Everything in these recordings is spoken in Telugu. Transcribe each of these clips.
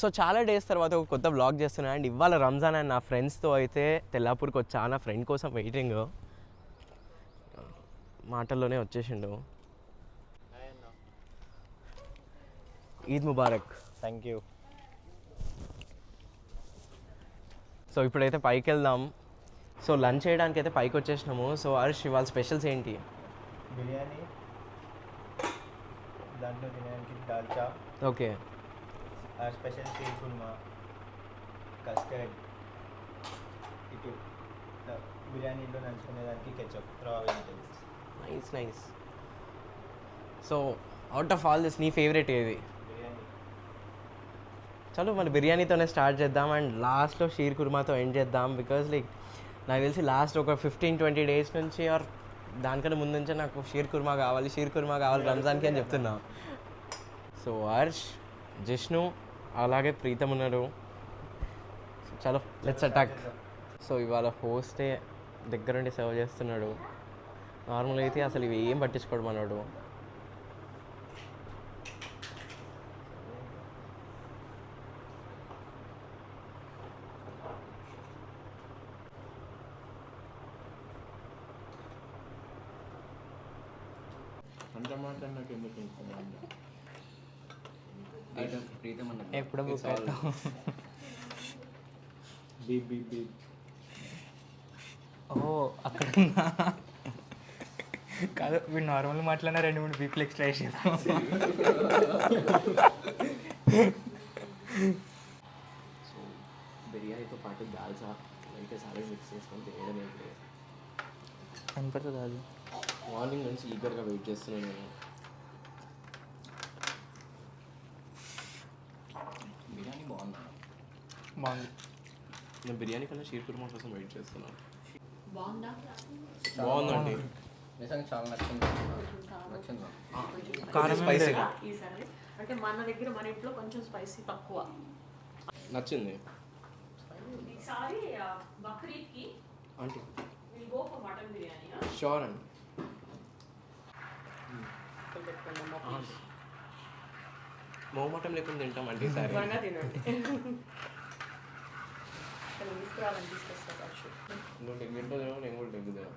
సో చాలా డేస్ తర్వాత ఒక కొత్త వ్లాగ్ చేస్తున్నాను. అండ్ ఇవాళ రంజాన్ అండ్ నా ఫ్రెండ్స్తో అయితే తెల్లాపూర్కి వచ్చా. నా ఫ్రెండ్ కోసం వెయిటింగ్, మాటల్లోనే వచ్చేసిండు. ఈద్ ముబారక్. Thank you. సో ఇప్పుడైతే పైకి వెళ్దాం. సో లంచ్ చేయడానికి అయితే పైకి వచ్చేసినాము. సో హర్ష్, ఇవాళ స్పెషల్స్ ఏంటి? బిర్యానీ, దాంట్లో తినడానికి dalcha, okay, special sheer khurma, custard, ఇటు బిర్యానీలో నంచుకునేదానికి ketchup, raw vegetables. Nice nice. So out of all this నీ ఫేవరెట్ ఏది? బిర్యానీ. చలో మన బిర్యానీతోనే స్టార్ట్ చేద్దాం అండ్ లాస్ట్లో షీర్ కుర్మాతో ఎండ్ చేద్దాం. బికాజ్ లైక్ నాకు తెలిసి లాస్ట్ ఒక 15-20 డేస్ నుంచి ఆర్ దానికన్నా ముందు నుంచే నాకు షీర్ కుర్మా కావాలి రంజాన్కి అని చెప్తున్నా. సో హర్ష్, జిష్ణు, అలాగే ప్రీతం ఉన్నారు. చలో లెట్స్ అటాక్. సో ఇవాళ హోస్టే దగ్గరుండి సర్వ్ చేస్తున్నాడు. నార్మల్ అయితే అసలు ఇవి ఏం పట్టించుకోడు మనోడు. ఎప్పుడో ఓ అక్కడ కాదు, వీడు నార్మల్ మాట్లాడినా 2-3 బీపీలు ఎక్స్ట్రా వేసేద్దాం. సో బిర్యానీతో పాటు దాల్చా అయితే సారీ మిక్స్ చేసుకొని తినేయడం ఏంటి కనపడుతుంది అది. మార్నింగ్ నుంచి ఈగర్గా వెయిట్ చేస్తున్నాను నేను. బిర్యానీ బాగుంది. నేను బిర్యానీ కన్నా షీర్ కుర్మా కోసం వెయిట్ చేస్తున్నాను. బాగుందండి. నిజంగా చాలా నచ్చింది. కారం స్పైసీగా ఈసారి అంటే మన దగ్గర మన ఇంట్లో కొంచెం స్పైసీ తక్కువ. నచ్చింది. ఈసారి బక్రీద్కి aunty will go for mutton biryani. Sure అండి. మోమటం లేకుండా తింటాం అంటే ఈసారి. బాగా తినండి. తీసుకురావాలని తీసుకొస్తా. నువ్వు టెగ్గు తింటావు, నేను కూడా టెగ్గు తినా.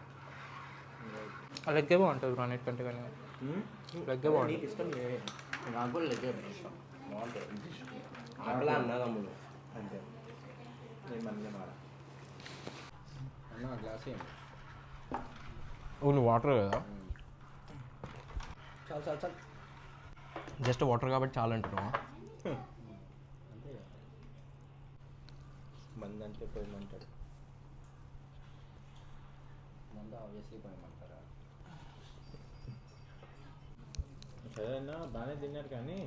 లెగ్గే బాగుంటుంది గ్రానైట్ కంటే, కానీ లెగ్గే బాగుంటుంది. ఇష్టం నాకు కూడా లెగ్గే ఇష్టం. బాగుంటుంది. అట్లా అన్నదమ్ములు అంతే. నేను మంది మాట అన్న గ్లాస్ ఏంటి? నువ్వు వాటర్ కదా, చాలు చాలు చాలు. జస్ట్ వాటర్ కాబట్టి చాలా అంటున్నావా? అంతే కదా, మంది అంటే పోయమంటాడు. మంద ఆబ్వియస్లీ పోయమంటారా? సరేనా, బాగానే తిన్నారు కానీ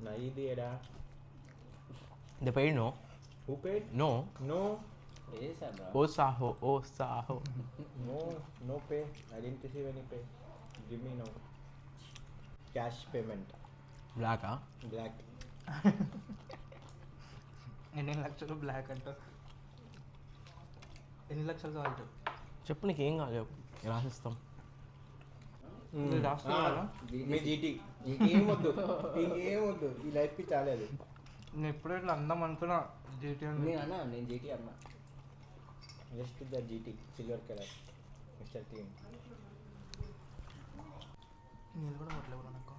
నా ఇది ఏడా? They paid no. Who paid? No. No. ఓ సాహో, ఓ సాహో. No, no pay. I didn't receive any pay. Give me now. Cash payment. బ్లాకా? Black. ఎన్ని లక్షలు బ్లాక్ అంటారు? ఎన్ని లక్షలు కావాలి? చెప్పు, నీకు ఏం కావాలి రాసిస్తాం. ఇది రాస్తున్నా కదా? మీ జీటీ ఇంకేం వద్దు, ఇంకేం వద్దు. ఈ లైఫ్కి చాలేదు. నేను ఎప్పుడో ఇట్లా అందాం అనుకున్నా జీటీ అని. అన్నా, నేను జీటీ అన్నా. Just the GT silver colour mister clean. నేను కూడా మొదలు నాకు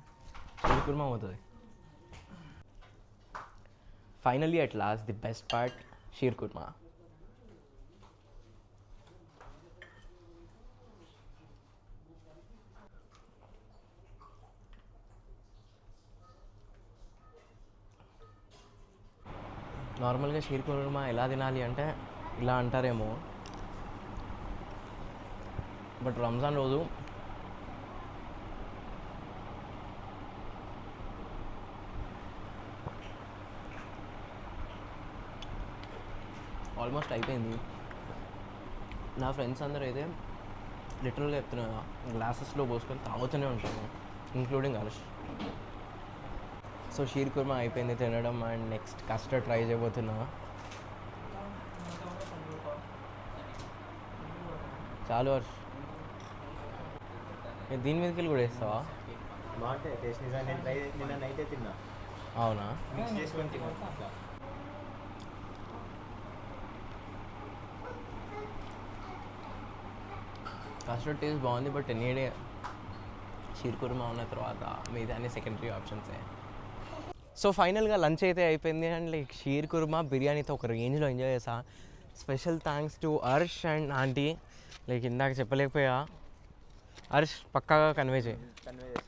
షీర్ కుర్మా అవుతుంది. Finally at last the best part, sheer khurma. నార్మల్గా షీర్ కుర్మా ఎలా తినాలి అంటే ఇలా అంటారేమో, బట్ రంజాన్ రోజు ఆల్మోస్ట్ అయిపోయింది. నా ఫ్రెండ్స్ అందరూ అయితే లిటరల్గా చెప్తున్నా, గ్లాసెస్లో పోసుకొని తాగుతూనే ఉంటాను, ఇంక్లూడింగ్ హర్ష్. సో షీర్ కుర్మా అయిపోయింది తినడం. అండ్ నెక్స్ట్ కస్టర్డ్ ట్రై చేయబోతున్నా. చాలు హర్ష్, దీని మీదకి వెళ్ళి కూడా వేస్తావా? బాగుంటాయి టేస్ట్. నిజంగా నేను నిన్న నైటే తిన్నా. అవునా? మిక్స్ చేసుకొని తినొచ్చు అట్లా. కస్టర్డ్ టేస్ట్ బాగుంది, బట్ ఎనీడే షీర్ కుర్మా ఉన్న తర్వాత మిగతా అన్ని సెకండరీ ఆప్షన్సే. సో ఫైనల్గా లంచ్ అయితే అయిపోయింది అండ్ లైక్ షీర్ కుర్మా బిర్యానీతో ఒక రేంజ్లో ఎంజాయ్ చేసా. Special thanks to Harsh and aunty. Like ఇందాక చెప్పలేకపోయా, హర్ష్ పక్కాగా కన్వే చేయి. కన్వే చేస్తాను.